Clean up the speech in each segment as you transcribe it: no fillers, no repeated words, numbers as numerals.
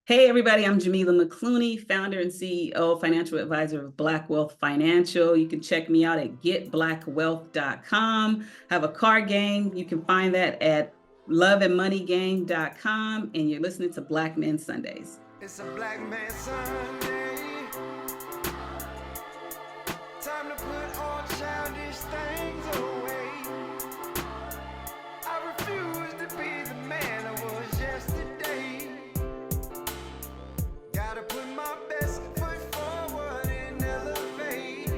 Hey, everybody, I'm Jamila McClooney, founder and CEO, financial advisor of Black Wealth Financial. You can check me out at getblackwealth.com. I have a card game. You can find that at loveandmoneygang.com. And you're listening to Black Men Sundays. It's a Black Man Sunday. Time to put all childish things away. I refuse to be the man I was yesterday. Gotta put my best foot forward and elevate.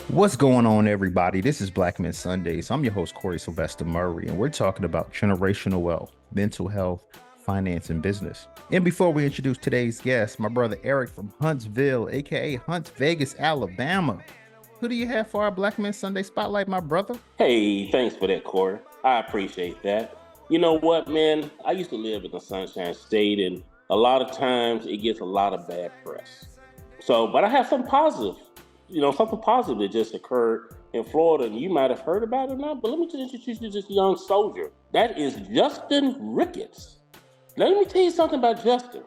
What's going on, everybody? This is Black Men Sundays. I'm your host, Corey Sylvester Murray, and we're talking about generational wealth, mental health, finance, and business. And before we introduce today's guest, my brother Eric from Huntsville, aka Hunts Vegas, Alabama. Who do you have for our Black Men Sunday Spotlight, my brother? Hey, thanks for that, Corey. I appreciate that. You know what, man? I used to live in the Sunshine State, and a lot of times it gets a lot of bad press. But I have something positive. Something positive that just occurred in Florida, and you might have heard about it or not, but let me just introduce you to this young soldier. That is Justin Ricketts. Now, let me tell you something about Justin.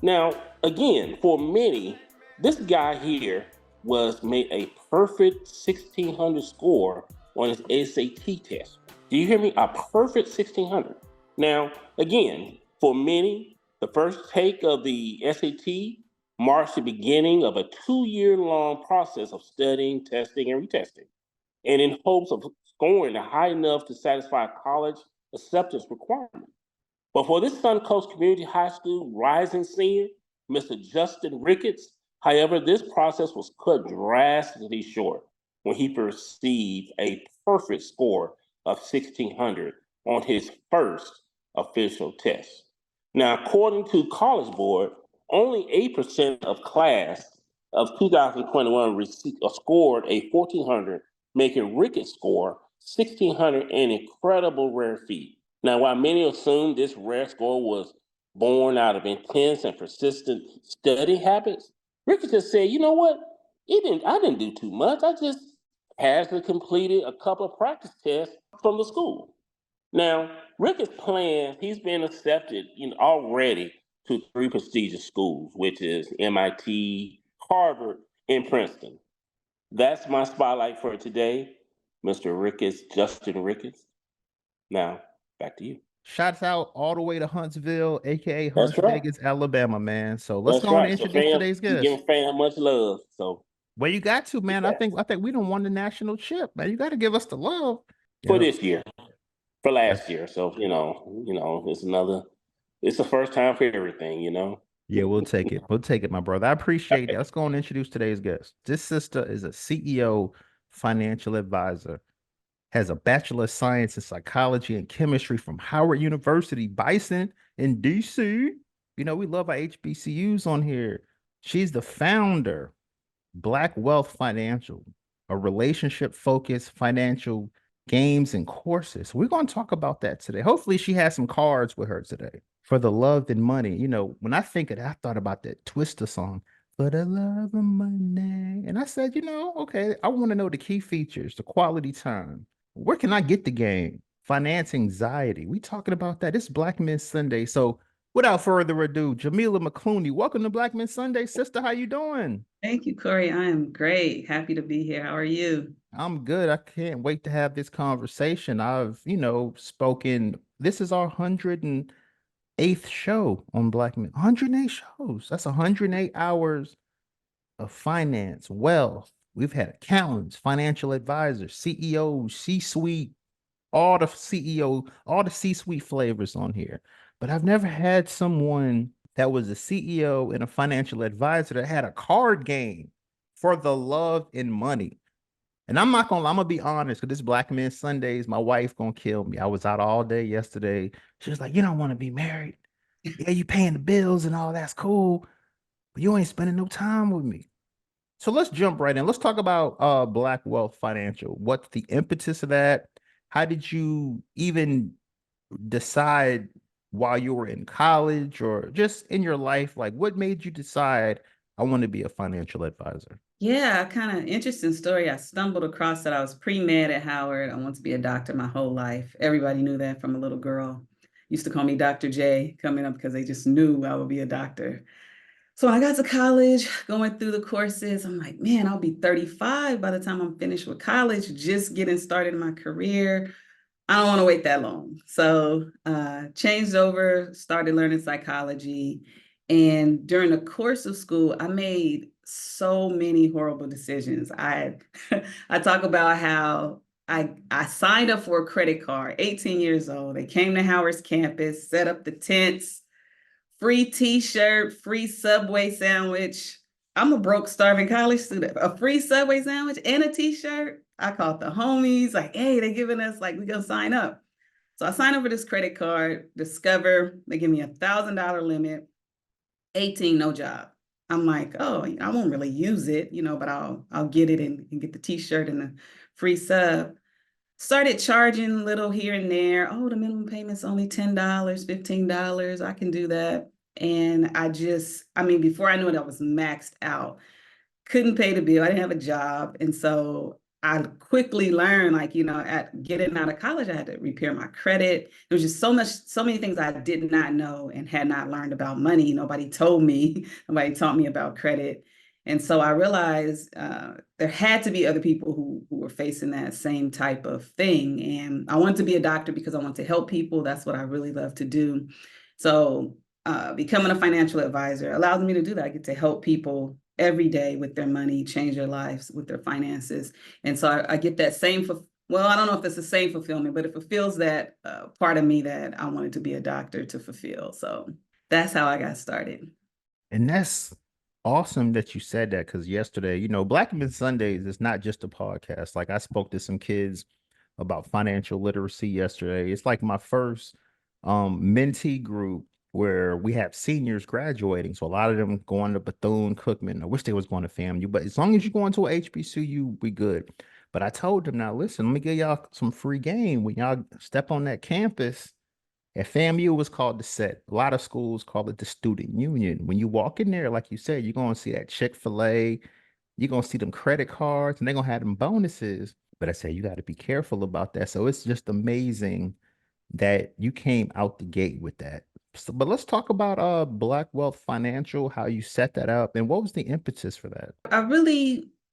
Now, again, for many, this guy here was made a perfect 1600 score on his SAT test. Do you hear me? A perfect 1600. Now, again, for many, the first take of the SAT marks the beginning of a 2-year-long process of studying, testing, and retesting, and in hopes of scoring high enough to satisfy a college acceptance requirement. But for this Suncoast Community High School rising senior, Mr. Justin Ricketts, however, this process was cut drastically short when he received a perfect score of 1600 on his first official test. Now, according to College Board, only 8% of class of 2021 scored a 1400, making Ricketts' score 1600 an incredible rare feat. Now, while many assume this rare score was born out of intense and persistent study habits, Ricketts just said, you know what? I didn't do too much. I just casually completed a couple of practice tests from the school. Now, Ricketts plans, he's been accepted already to 3 prestigious schools, which is MIT, Harvard, and Princeton. That's my spotlight for today, Mr. Ricketts, Justin Ricketts. Now, back to you. Shouts out all the way to Huntsville, aka That's Hunts right. Vegas, Alabama, man. So let's That's go on right. and So introduce fam, today's you guest. giving fam much love. So Well, you got to, man. Yeah. I think we don't won the national chip, man. You got to give us the love. for this year, for last year. So, it's the first time for everything, Yeah, we'll take it. We'll take it, my brother. I appreciate that. Let's go and introduce today's guest. This sister is a CEO, financial advisor, has a Bachelor of Science in Psychology and Chemistry from Howard University, Bison in DC. We love our HBCUs on here. She's the founder, Black Wealth Financial, a relationship-focused financial games and courses. We're going to talk about that today. Hopefully, she has some cards with her today for the love and money. When I think of that, I thought about that Twister song, for the love of money. And I said, okay, I want to know the key features, the quality time. Where can I get the game? Finance anxiety. We talking about that. It's Black Men Sunday. So without further ado, Jamila McClooney, welcome to Black Men Sunday. Sister, how you doing? Thank you, Corey. I am great. Happy to be here. How are you? I'm good. I can't wait to have this conversation. I've, spoken. This is our 108th show on Black Men. 108 shows. That's 108 hours of finance, wealth. We've had accountants, financial advisors, CEOs, C-suite, all the C-suite flavors on here. But I've never had someone that was a CEO and a financial advisor that had a card game for the love and money. And I'm gonna be honest, because this Black Men Sundays, my wife gonna kill me. I was out all day yesterday. She was like, you don't want to be married. Yeah, you paying the bills and all that's cool, but you ain't spending no time with me. So let's jump right in. Let's talk about Black Wealth Financial. What's the impetus of that? How did you even decide while you were in college or just in your life? Like, what made you decide I want to be a financial advisor? Yeah, kind of interesting story. I stumbled across that. I was pre-med at Howard. I wanted to be a doctor my whole life. Everybody knew that from a little girl. used to call me Dr. J coming up because they just knew I would be a doctor. So when I got to college, going through the courses, I'm like, man, I'll be 35 by the time I'm finished with college, just getting started in my career. I don't want to wait that long. So changed over, started learning psychology. And during the course of school, I made so many horrible decisions. I talk about how I signed up for a credit card, 18 years old. They came to Howard's campus, set up the tents, free t-shirt, free Subway sandwich. I'm a broke, starving college student. A free Subway sandwich and a t-shirt. I called the homies, like, hey, they giving us, like, we gonna sign up. So I signed up for this credit card, Discover, they give me $1,000 limit, 18, no job. I'm like, oh, I won't really use it, but I'll get it and get the t-shirt and the free sub. Started charging little here and there. Oh, the minimum payment's only $10, $15. I can do that. And before I knew it, I was maxed out. Couldn't pay the bill. I didn't have a job. And so I quickly learned, at getting out of college, I had to repair my credit. There was just so many things I did not know and had not learned about money. Nobody told me, nobody taught me about credit. And so I realized there had to be other people who were facing that same type of thing. And I wanted to be a doctor because I want to help people. That's what I really love to do. So becoming a financial advisor allows me to do that. I get to help people every day with their money, change their lives with their finances. And so I get that same, I don't know if it's the same fulfillment, but it fulfills that part of me that I wanted to be a doctor to fulfill. So that's how I got started. And that's awesome that you said that, because yesterday, Black Men Sundays is not just a podcast. Like, I spoke to some kids about financial literacy yesterday. It's like my first mentee group where we have seniors graduating. So a lot of them going to Bethune-Cookman. I wish they was going to FAMU, but as long as you're going to a HBCU, we good. But I told them, now listen, let me give y'all some free game. When y'all step on that campus, at FAMU, it was called the Set. A lot of schools call it the Student Union. When you walk in there, like you said, you're going to see that Chick-fil-A. You're going to see them credit cards, and they're going to have them bonuses. But I say you got to be careful about that. So it's just amazing that you came out the gate with that. So, but let's talk about Black Wealth Financial, how you set that up, and what was the impetus for that?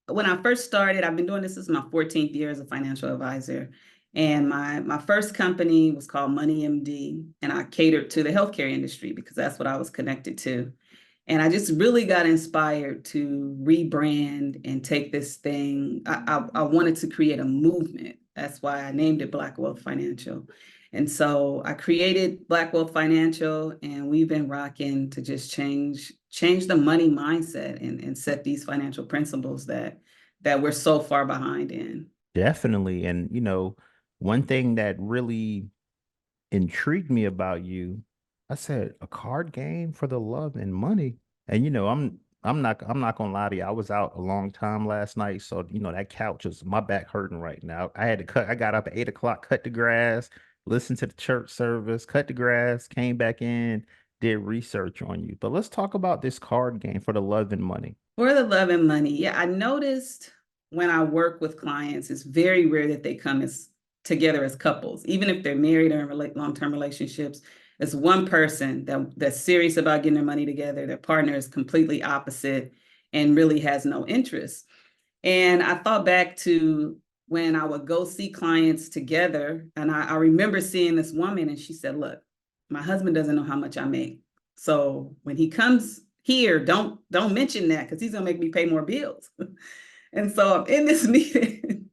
When I first started, I've been doing this is my 14th year as a financial advisor. And my first company was called Money MD, and I catered to the healthcare industry because that's what I was connected to. And I just really got inspired to rebrand and take this thing. I wanted to create a movement. That's why I named it Black Wealth Financial. And so I created Black Wealth Financial, and we've been rocking to just change the money mindset and set these financial principles that we're so far behind in. Definitely. And, one thing that really intrigued me about you, I said, a card game for the love and money. And I'm not gonna lie to you. I was out a long time last night, so that couch is my back hurting right now. I got up at 8 o'clock, cut the grass, listened to the church service, cut the grass, came back in, did research on you. But let's talk about this card game for the love and money. For the love and money, yeah, I noticed when I work with clients, it's very rare that they come together as couples, even if they're married or in long-term relationships. It's one person that's serious about getting their money together. Their partner is completely opposite and really has no interest. And I thought back to when I would go see clients together, and I remember seeing this woman, and she said, look, my husband doesn't know how much I make. So when he comes here, don't mention that, because he's gonna make me pay more bills. And so I'm in this meeting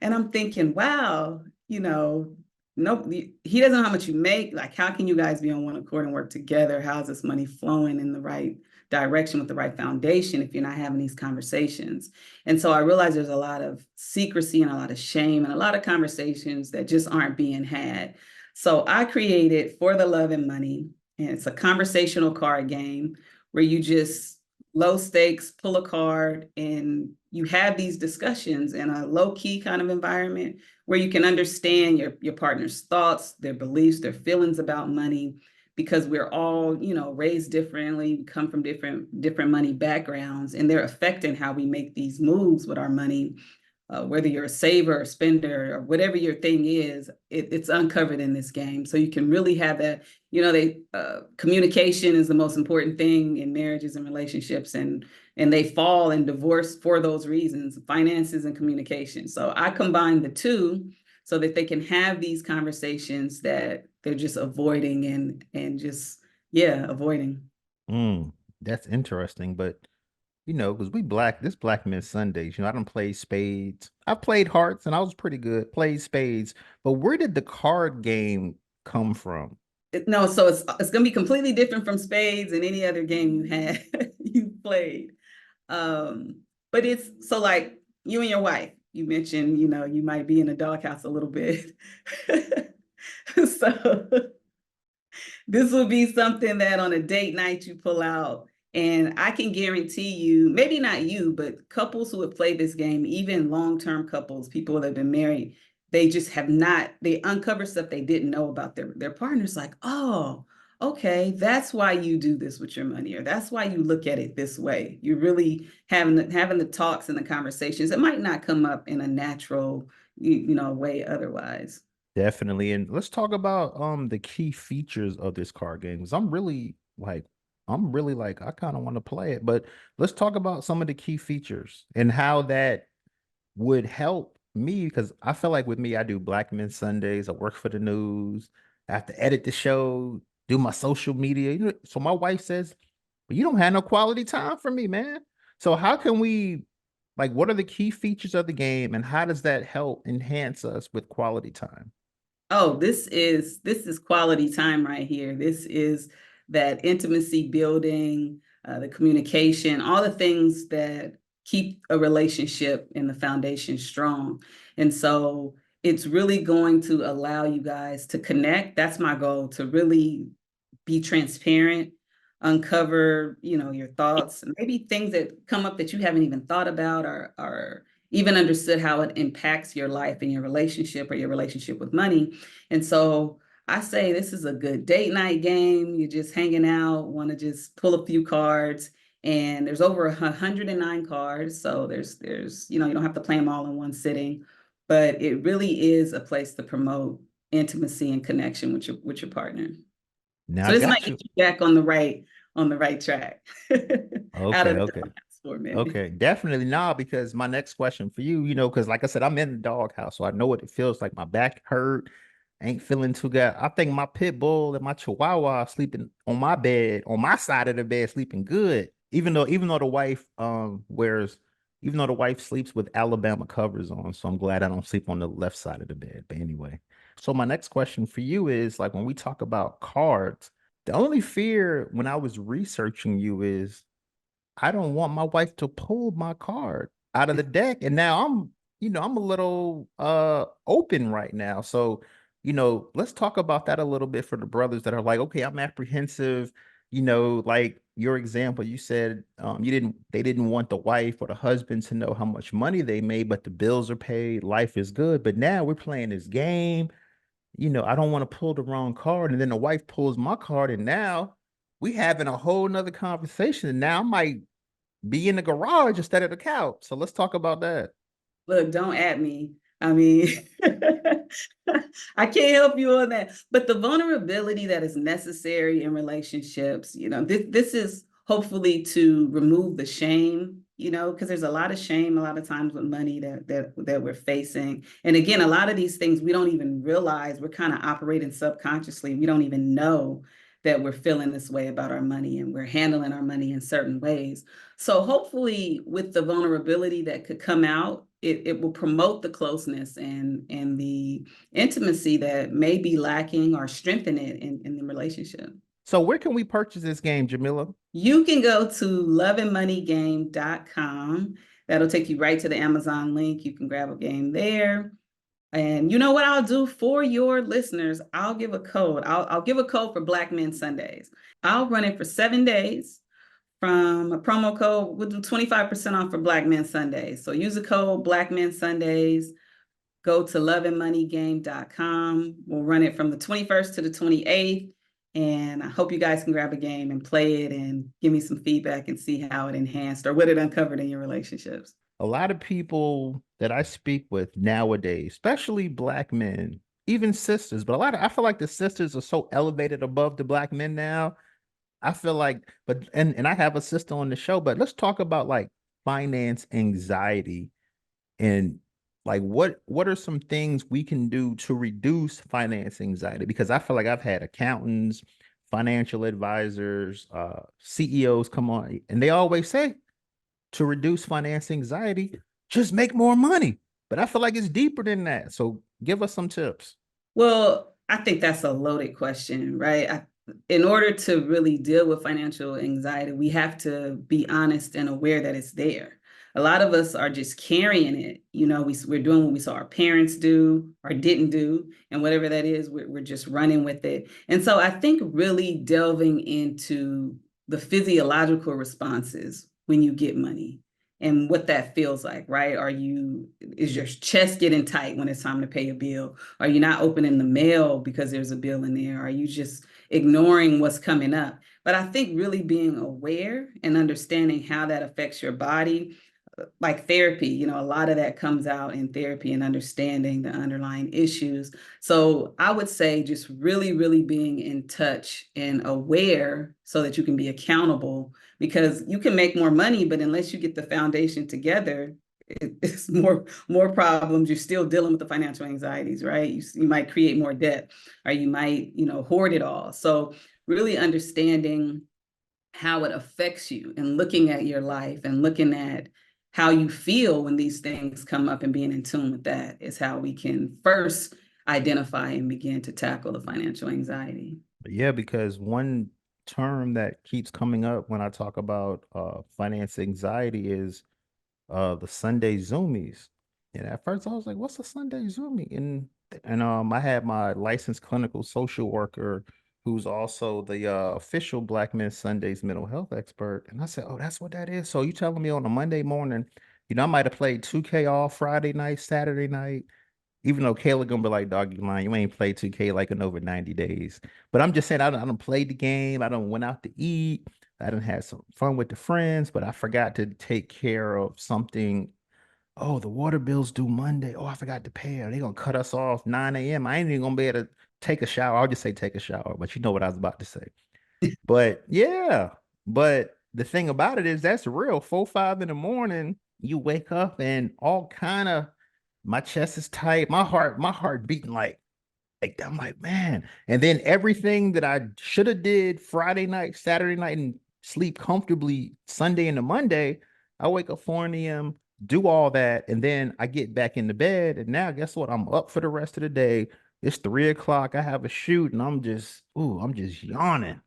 and I'm thinking, wow, no, he doesn't know how much you make. Like, how can you guys be on one accord and work together? How's this money flowing in the right direction with the right foundation if you're not having these conversations? And so I realized there's a lot of secrecy and a lot of shame and a lot of conversations that just aren't being had. So I created For the Love and Money, and it's a conversational card game where you just low stakes, pull a card, and you have these discussions in a low key kind of environment where you can understand your partner's thoughts, their beliefs, their feelings about money, because we're all, raised differently, we come from different money backgrounds, and they're affecting how we make these moves with our money whether you're a saver or spender or whatever your thing is, it's uncovered in this game. So you can really have that, communication is the most important thing in marriages and relationships, and they fall in divorce for those reasons, finances and communication. So I combine the two so that they can have these conversations that they're just avoiding and just, avoiding. That's interesting, but because this Black Men Sundays, I don't play spades. I played hearts and I was pretty good, played spades. But where did the card game come from? No, so it's going to be completely different from spades and any other game you played. But it's so like you and your wife, you mentioned, you might be in a doghouse a little bit. So this will be something that on a date night you pull out. And I can guarantee you, maybe not you, but couples who have played this game, even long-term couples, people that have been married, they just have not, they uncover stuff they didn't know about their partners. Like, oh, okay, that's why you do this with your money, or that's why you look at it this way. You're really having the talks and the conversations. It might not come up in a natural, way otherwise. Definitely. And let's talk about the key features of this card game. 'Cause I'm really like, I kind of want to play it, but let's talk about some of the key features and how that would help me, because I feel like with me, I do Black Men Sundays, I work for the news, I have to edit the show, do my social media. So my wife says, "Well, you don't have no quality time for me, man." So how can we, like, what are the key features of the game and how does that help enhance us with quality time? Oh, this is quality time right here. This is that intimacy building, the communication, all the things that keep a relationship and the foundation strong. And so it's really going to allow you guys to connect. That's my goal, to really be transparent, uncover, your thoughts, maybe things that come up that you haven't even thought about or even understood how it impacts your life and your relationship or your relationship with money. And so I say this is a good date night game. You're just hanging out, want to just pull a few cards, and there's over 109 cards. So there's you don't have to play them all in one sitting, but it really is a place to promote intimacy and connection with your partner. Now So I this might got you. get you back on the right track. Out Okay, of the okay. doghouse for a minute. Okay, definitely not, because my next question for you, because like I said, I'm in the doghouse, so I know what it feels like. My back hurt, ain't feeling too good. I think my pit bull and my chihuahua are sleeping on my bed, on my side of the bed, sleeping good. Even though the wife even though the wife sleeps with Alabama covers on, so I'm glad I don't sleep on the left side of the bed. But anyway, so my next question for you is, like, when we talk about cards, the only fear when I was researching you is I don't want my wife to pull my card out of the deck. And now I'm a little open right now. So, let's talk about that a little bit for the brothers that are like, okay, I'm apprehensive. Like your example, you said they didn't want the wife or the husband to know how much money they made, but the bills are paid, life is good. But now we're playing this game. I don't want to pull the wrong card. And then the wife pulls my card, and now we having a whole nother conversation. And now I might be in the garage instead of the couch. So let's talk about that. Look, don't at me. I mean, I can't help you on that. But the vulnerability that is necessary in relationships, this is hopefully to remove the shame, because there's a lot of shame a lot of times with money that we're facing. And again, a lot of these things we don't even realize. We're kind of operating subconsciously. We don't even know that we're feeling this way about our money and we're handling our money in certain ways. So hopefully with the vulnerability that could come out, it will promote the closeness and the intimacy that may be lacking or strengthen it in the relationship. So where can we purchase this game, Jamila? You can go to loveandmoneygame.com. That'll take you right to the Amazon link. You can grab a game there. And you know what I'll do for your listeners? I'll give a code. I'll give a code for Black Men Sundays. I'll run it for 7 days. From a promo code, we'll do 25% off for Black Men Sundays. So use the code Black Men Sundays. Go to loveandmoneygame.com. We'll run it from the 21st to the 28th. And I hope you guys can grab a game and play it and give me some feedback and see how it enhanced or what it uncovered in your relationships. a lot of people that I speak with nowadays, especially black men, even sisters, but I feel like the sisters are so elevated above the black men now. I feel like, but and I have a sister on the show, but let's talk about like finance anxiety and like what are some things we can do to reduce finance anxiety? Because I feel like I've had accountants, financial advisors, CEOs come on, and they always say to reduce finance anxiety, just make more money. But I feel like it's deeper than that. So give us some tips. Well, I think that's a loaded question, right? In order to really deal with financial anxiety, we have to be honest and aware that it's there. A lot of us are just carrying it. We're doing what we saw our parents do or didn't do, and whatever that is, we're just running with it. And so I think really delving into the physiological responses when you get money and what that feels like, right? Is your chest getting tight when it's time to pay a bill? Are you not opening the mail because there's a bill in there? Are you just ignoring what's coming up? But I think really being aware and understanding how that affects your body, like therapy, a lot of that comes out in therapy and understanding the underlying issues. So I would say just really, really being in touch and aware so that you can be accountable, because you can make more money, but unless you get the foundation together, it's more problems. You're still dealing with the financial anxieties, right? You might create more debt, or you might, hoard it all. So really understanding how it affects you and looking at your life and looking at how you feel when these things come up and being in tune with that is how we can first identify and begin to tackle the financial anxiety. Yeah, because one term that keeps coming up when I talk about finance anxiety is the Sunday Zoomies. And at first I was like, what's a Sunday Zoomie? And I had my licensed clinical social worker who's also the official Black Men Sundays mental health expert. And I said, oh, that's what that is. So you telling me on a Monday morning, I might have played 2K all Friday night, Saturday night, even though Kayla gonna be like, dog, you lying, you ain't played 2K like in over 90 days. But I'm just saying, I don't play the game. I don't went out to eat. I done had some fun with the friends, but I forgot to take care of something. Oh, the water bills due Monday. Oh, I forgot to pay her. They gonna cut us off 9 a.m. I ain't even gonna be able to take a shower. I'll just say take a shower, but you know what I was about to say. But yeah, but the thing about it is that's real. 4, 5 in the morning, you wake up and all kind of my chest is tight, my heart beating like I'm like, man. And then everything that I should have did Friday night, Saturday night, and sleep comfortably Sunday into Monday, I wake up 4 a.m., do all that, and then I get back in the bed. And now guess what? I'm up for the rest of the day. It's 3 o'clock. I have a shoot, and I'm just yawning.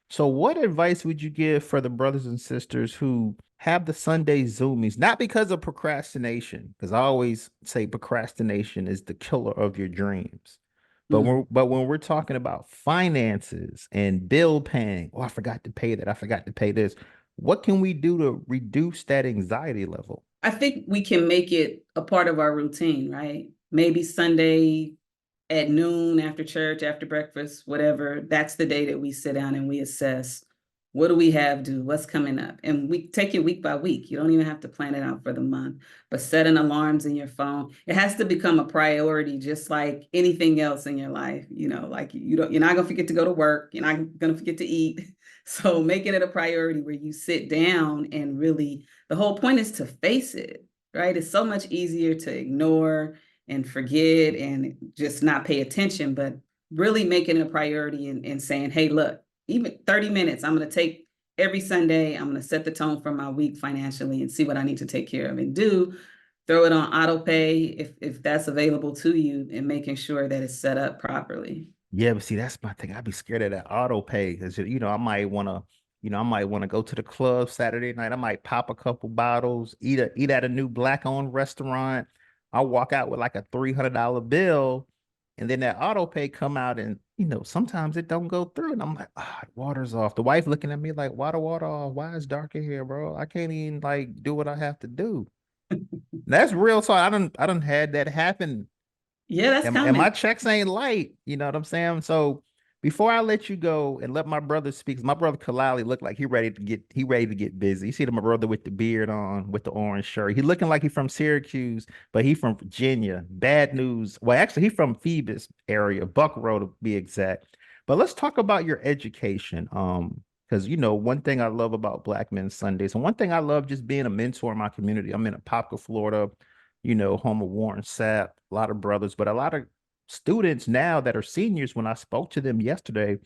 So, what advice would you give for the brothers and sisters who have the Sunday Zoomies, not because of procrastination, because I always say procrastination is the killer of your dreams. But when we're talking about finances and bill paying, oh, I forgot to pay that, I forgot to pay this. What can we do to reduce that anxiety level? I think we can make it a part of our routine, right? Maybe Sunday at noon, after church, after breakfast, whatever, that's the day that we sit down and we assess, what do we have due? What's coming up? And we take it week by week. You don't even have to plan it out for the month, but setting alarms in your phone. It has to become a priority, just like anything else in your life. Like you're not gonna forget to go to work. You're not gonna forget to eat. So making it a priority where you sit down and really, the whole point is to face it, right? It's so much easier to ignore and forget and just not pay attention, but really making it a priority and saying, hey, look, even 30 minutes, I'm going to take every Sunday, I'm going to set the tone for my week financially and see what I need to take care of and do. Throw it on auto pay if that's available to you, and making sure that it's set up properly. Yeah, but see, that's my thing. I'd be scared of that auto pay because I might want to go to the club Saturday night. I might pop a couple bottles, eat at a new black-owned restaurant. I'll walk out with like a $300 bill, and then that auto pay come out, and sometimes it don't go through, and I'm like, water's off. The wife looking at me like, why the water off? Why it's dark in here, bro? I can't even like do what I have to do. That's real. So I don't had that happen Yeah, that's and my common. checks ain't light, you know what I'm saying? So Before I let you go and let my brother speak, 'cause my brother Kalali looked like he ready to get busy. You see my brother with the beard on, with the orange shirt. He looking like he from Syracuse, but he from Virginia. Bad news. Well, actually, he from Phoebus area, Buck Road to be exact. But let's talk about your education. Because one thing I love about Black Men Sundays, and one thing I love just being a mentor in my community. I'm in Apopka, Florida, home of Warren Sapp, a lot of brothers, but a lot of students now that are seniors. When I spoke to them yesterday,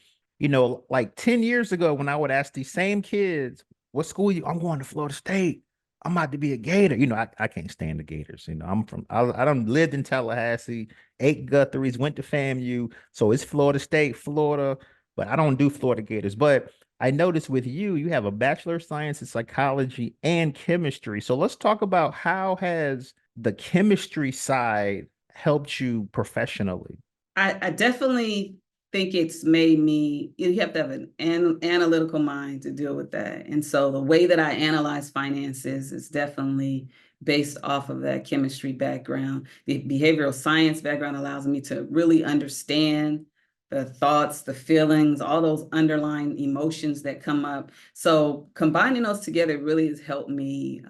like 10 years ago, when I would ask these same kids, what school I'm going to Florida State. I'm about to be a Gator. I can't stand the Gators. I don't lived in Tallahassee, ate Guthrie's, went to FAMU. So it's Florida State, Florida, but I don't do Florida Gators. But I noticed with you, you have a Bachelor of Science in Psychology and Chemistry. So let's talk about how has the chemistry side helped you professionally? I definitely think it's made me, you have to have an analytical mind to deal with that. And so the way that I analyze finances is definitely based off of that chemistry background. The behavioral science background allows me to really understand the thoughts, the feelings, all those underlying emotions that come up. So combining those together really has helped me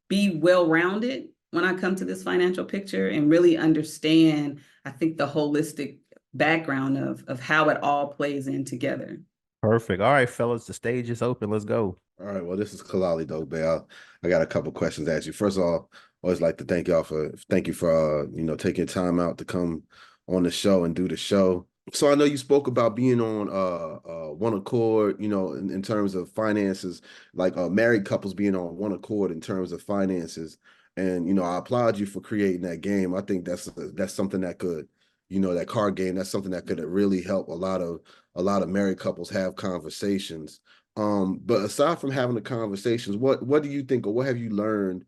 be well-rounded when I come to this financial picture and really understand, I think, the holistic background of how it all plays in together. Perfect. All right, fellas, the stage is open. Let's go. All right. Well, this is Kalali Dope. I got a couple questions to ask you. First of all, I always like to thank you for taking time out to come on the show and do the show. So I know you spoke about being on one accord, in terms of finances, like married couples being on one accord in terms of finances. And I applaud you for creating that game. I think that's something that could, that card game, that's something that could really help a lot of married couples have conversations. But aside from having the conversations, what do you think, or what have you learned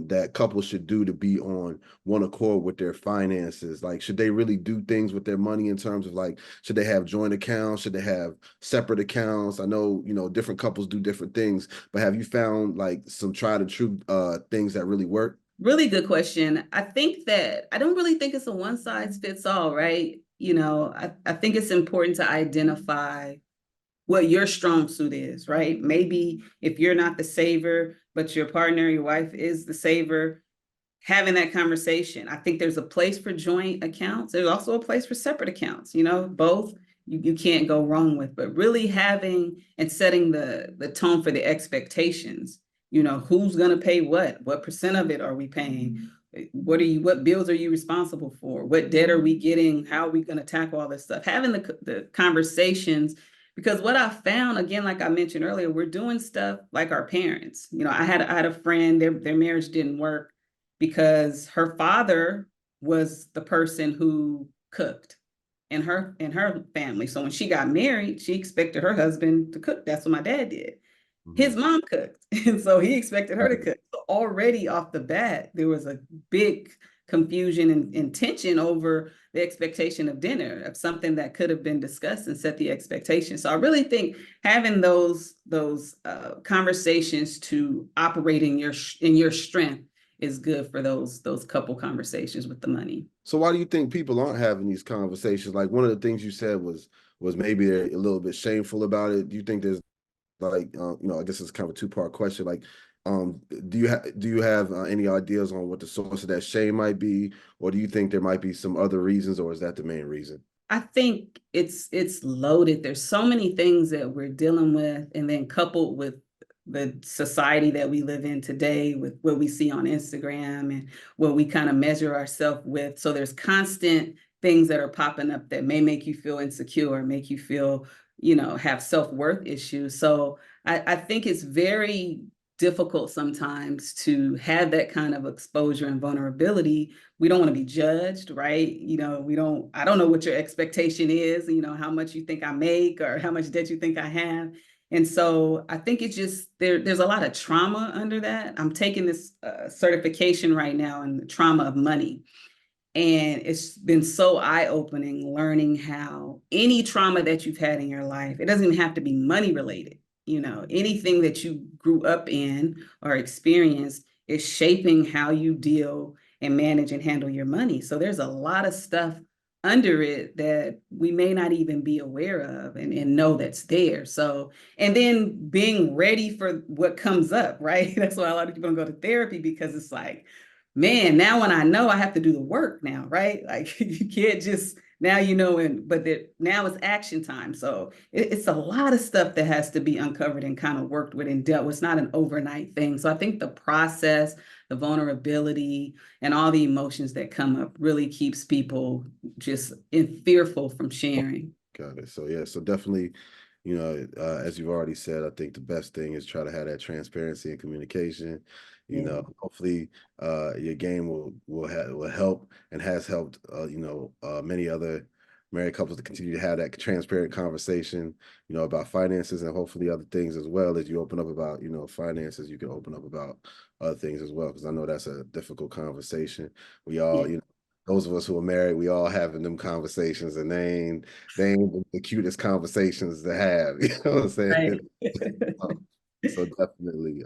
that couples should do to be on one accord with their finances? Like, should they really do things with their money in terms of, like, should they have joint accounts? Should they have separate accounts? I know, different couples do different things, but have you found like some tried and true things that really work? Really good question. I don't really think it's a one size fits all, right? I think it's important to identify what your strong suit is, right? Maybe if you're not the saver, but your partner, your wife is the saver, having that conversation. I think there's a place for joint accounts. There's also a place for separate accounts, both you can't go wrong with, but really having and setting the tone for the expectations. Who's going to pay what percent of it are we paying? What bills are you responsible for? What debt are we getting? How are we going to tackle all this stuff? Having the conversations. Because what I found, again, like I mentioned earlier, we're doing stuff like our parents. I had a friend, their marriage didn't work because her father was the person who cooked in her family. So when she got married, she expected her husband to cook. That's what my dad did. His mom cooked, and so he expected her to cook. So already off the bat, there was a big confusion and tension over the expectation of dinner, of something that could have been discussed and set the expectation. So I really think having those conversations to operate in your strength is good for those couple conversations with the money. So why do you think people aren't having these conversations? Like, one of the things you said was maybe they're a little bit shameful about it. Do you think there's like, I guess it's kind of a two-part question. Like, do you have any ideas on what the source of that shame might be, or do you think there might be some other reasons, or is that the main reason? I think it's loaded. There's so many things that we're dealing with, and then coupled with the society that we live in today, with what we see on Instagram and what we kind of measure ourselves with. So there's constant things that are popping up that may make you feel insecure, make you feel, have self-worth issues. So I think it's very difficult sometimes to have that kind of exposure and vulnerability. We don't want to be judged, right? I don't know what your expectation is, how much you think I make or how much debt you think I have. And so I think it's just, there's a lot of trauma under that. I'm taking this certification right now in the trauma of money. And it's been so eye-opening learning how any trauma that you've had in your life, it doesn't even have to be money related. Anything that you grew up in or experienced is shaping how you deal and manage and handle your money. So there's a lot of stuff under it that we may not even be aware of and know that's there. So, and then being ready for what comes up, right? That's why a lot of people don't go to therapy, because it's like, man, now when I know, I have to do the work now, right? Like you can't just now you know, now it's action time. So it's a lot of stuff that has to be uncovered and kind of worked with and dealt with. It's not an overnight thing. So I think the process, the vulnerability, and all the emotions that come up really keeps people just fearful from sharing. Got it. So yeah, so definitely, as you've already said, I think the best thing is try to have that transparency and communication. Yeah. Hopefully, your game will help and has helped. Many other married couples to continue to have that transparent conversation. About finances, and hopefully other things as well. As you open up about finances, you can open up about other things as well, because I know that's a difficult conversation. We all, Yeah. those of us who are married, we all having them conversations, and they ain't the cutest conversations to have. You know what I'm saying? Right. So definitely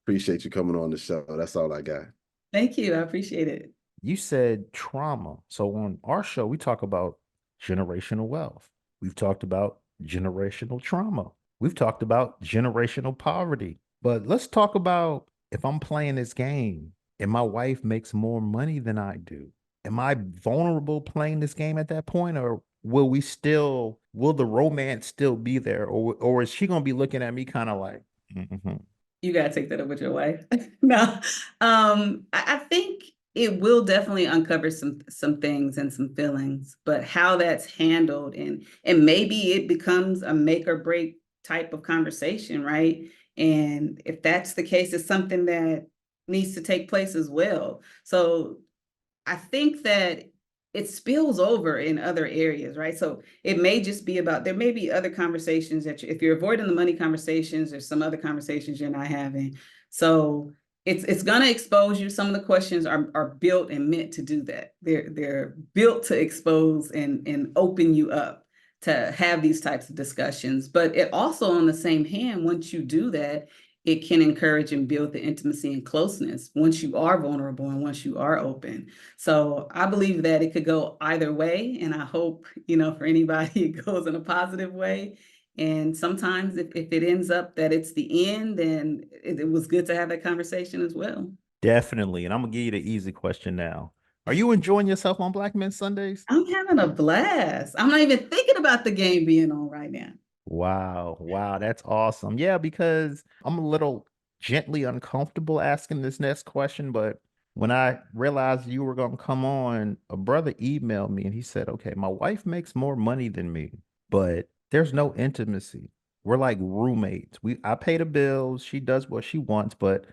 appreciate you coming on the show. That's all I got. Thank you. I appreciate it. You said trauma. So on our show, we talk about generational wealth. We've talked about generational trauma. We've talked about generational poverty. But let's talk about, if I'm playing this game and my wife makes more money than I do, am I vulnerable playing this game at that point? Or will the romance still be there? Or is she going to be looking at me kind of like, mhm. You gotta take that up with your wife. No, I think it will definitely uncover some things and some feelings, but how that's handled, and maybe it becomes a make or break type of conversation, right? And if that's the case, it's something that needs to take place as well. So I think that it spills over in other areas, right? So it may just be about, there may be other conversations that if you're avoiding the money conversations, there's some other conversations you're not having. So it's going to expose you. Some of the questions are built and meant to do that. They're built to expose and open you up to have these types of discussions. But it also, on the same hand, once you do that, it can encourage and build the intimacy and closeness once you are vulnerable and once you are open. So I believe that it could go either way. And I hope, for anybody, it goes in a positive way. And sometimes if it ends up that it's the end, then it was good to have that conversation as well. Definitely. And I'm gonna give you the easy question now. Are you enjoying yourself on Black Men Sundays? I'm having a blast. I'm not even thinking about the game being on right now. Wow. Wow. That's awesome. Yeah, because I'm a little gently uncomfortable asking this next question, but when I realized you were going to come on, a brother emailed me and he said, okay, my wife makes more money than me, but there's no intimacy. We're like roommates. I pay the bills, she does what she wants, but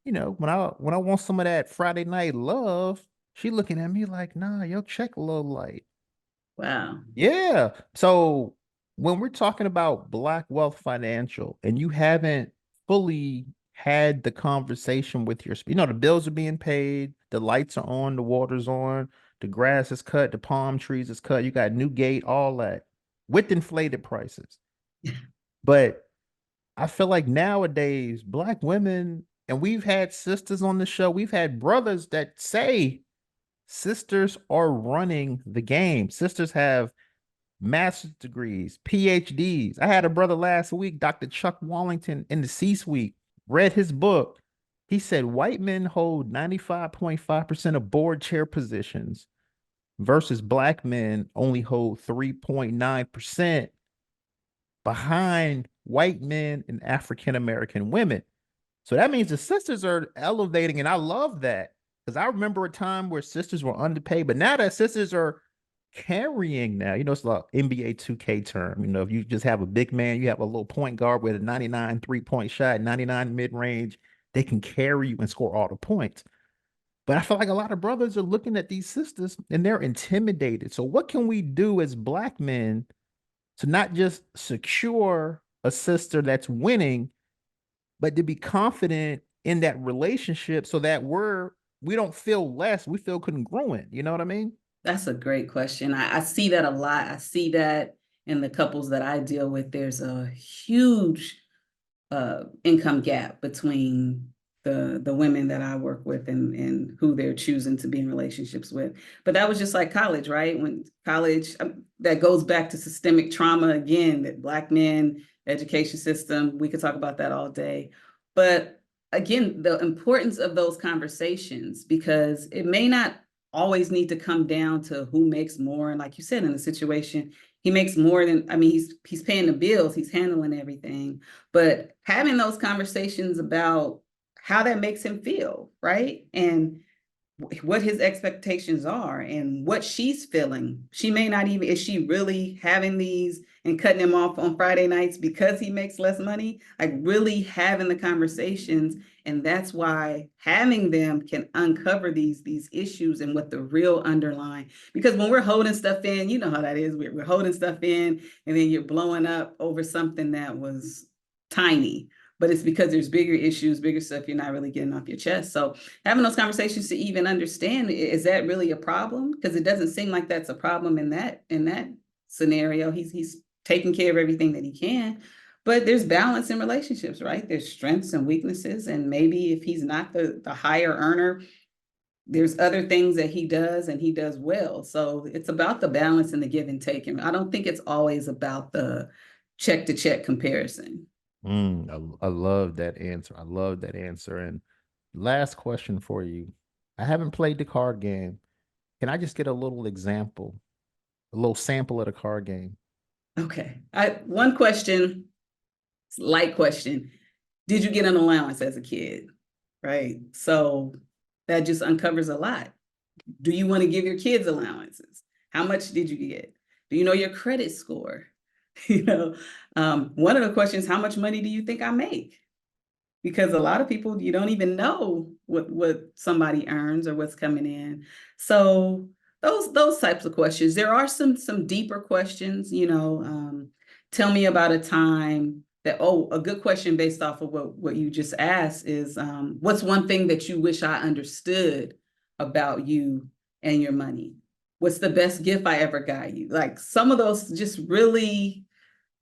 when I want some of that Friday night love, she looking at me like, nah, your check a little light. Wow. Yeah. So when we're talking about Black Wealth Financial and you haven't fully had the conversation with the bills are being paid, the lights are on, the water's on, the grass is cut, the palm trees is cut, you got new gate, all that with inflated prices. But I feel like nowadays, Black women, and we've had sisters on the show, we've had brothers that say sisters are running the game. Sisters have master's degrees, PhDs. I had a brother last week, Dr. Chuck Wallington, in the C-suite, read his book. He said white men hold 95.5% of board chair positions versus Black men only hold 3.9% behind white men and African American women. So that means the sisters are elevating, and I love that, because I remember a time where sisters were underpaid, but now that sisters are carrying now, it's like NBA 2K term. If you just have a big man, you have a little point guard with a 99 3-point shot, 99 mid-range, they can carry you and score all the points. But I feel like a lot of brothers are looking at these sisters and they're intimidated. So what can we do as Black men to not just secure a sister that's winning, but to be confident in that relationship so that we don't feel less, we feel congruent. You know what I mean? That's a great question. I see that a lot. I see that in the couples that I deal with. There's a huge income gap between the women that I work with and who they're choosing to be in relationships with. But that was just like college, right? When college, that goes back to systemic trauma again, that Black men, education system, we could talk about that all day. But again, the importance of those conversations, because it may not always need to come down to who makes more. And like you said, in a situation, he makes more than, I mean, he's paying the bills, he's handling everything. But having those conversations about how that makes him feel, right? And what his expectations are and what she's feeling. She may not even, is she really having these and cutting him off on Friday nights because he makes less money? Like really having the conversations. And that's why having them can uncover these issues and what the real underlying, because when we're holding stuff in, you know how that is, we're holding stuff in and then you're blowing up over something that was tiny, but it's because there's bigger issues, bigger stuff you're not really getting off your chest. So having those conversations to even understand, is that really a problem? Because it doesn't seem like that's a problem in that scenario. He's taking care of everything that he can, but there's balance in relationships, right? There's strengths and weaknesses. And maybe if he's not the higher earner, there's other things that he does and he does well. So it's about the balance and the give and take. And I don't think it's always about the check to check comparison. I love that answer. I love that answer. And last question for you. I haven't played the card game. Can I just get a little example, a little sample of the card game? Okay. One question, light question. Did you get an allowance as a kid? Right. So that just uncovers a lot. Do you want to give your kids allowances? How much did you get? Do you know your credit score? You know, one of the questions, how much money do you think I make? Because a lot of people, you don't even know what somebody earns or what's coming in. So those types of questions. There are some deeper questions, you know, tell me about a time that, a good question based off of what you just asked is, what's one thing that you wish I understood about you and your money? What's the best gift I ever got you? Like some of those just really,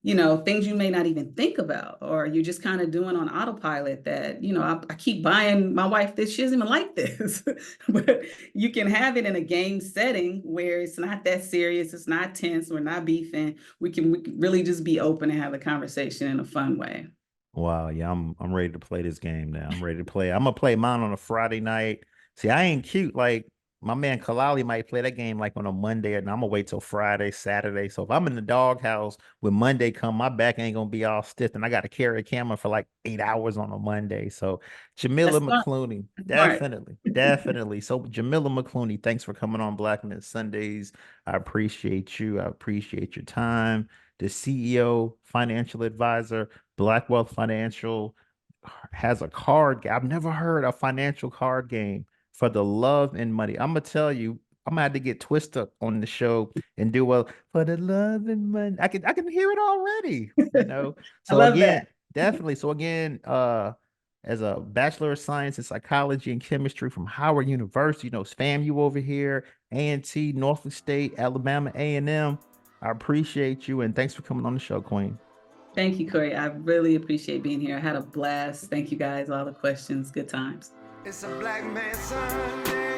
you know, things you may not even think about, or you're just kind of doing on autopilot that, you know, I keep buying my wife this, she doesn't even like this, but you can have it in a game setting where it's not that serious, it's not tense, we're not beefing, we can really just be open and have a conversation in a fun way. Wow, yeah, I'm ready to play this game now. I'm ready to play. I'm gonna play mine on a Friday night. See, I ain't cute like my man Kalali might play that game like on a Monday, and I'm gonna wait till Friday, Saturday. So if I'm in the doghouse when Monday come, my back ain't gonna be all stiff, and I got to carry a camera for like 8 hours on a Monday. So Jamila That's smart. McClooney, Smart. definitely. So Jamila McClooney, thanks for coming on Black Men Sundays. I appreciate you. I appreciate your time. The CEO, financial advisor, Black Wealth Financial has a card game. I've never heard a financial card game for the love and money. I'm gonna tell you, I'm gonna have to get Twister on the show and do well for the love and money. I can hear it already, you know. I So love again, that. definitely. So again, as a Bachelor of Science in Psychology and Chemistry from Howard University, you know, FAMU over here, A&T, Norfolk State, Alabama A&M. I appreciate you and thanks for coming on the show, Queen. Thank you, Corey. I really appreciate being here. I had a blast. Thank you guys, all the questions, good times. It's a Black Man Sunday.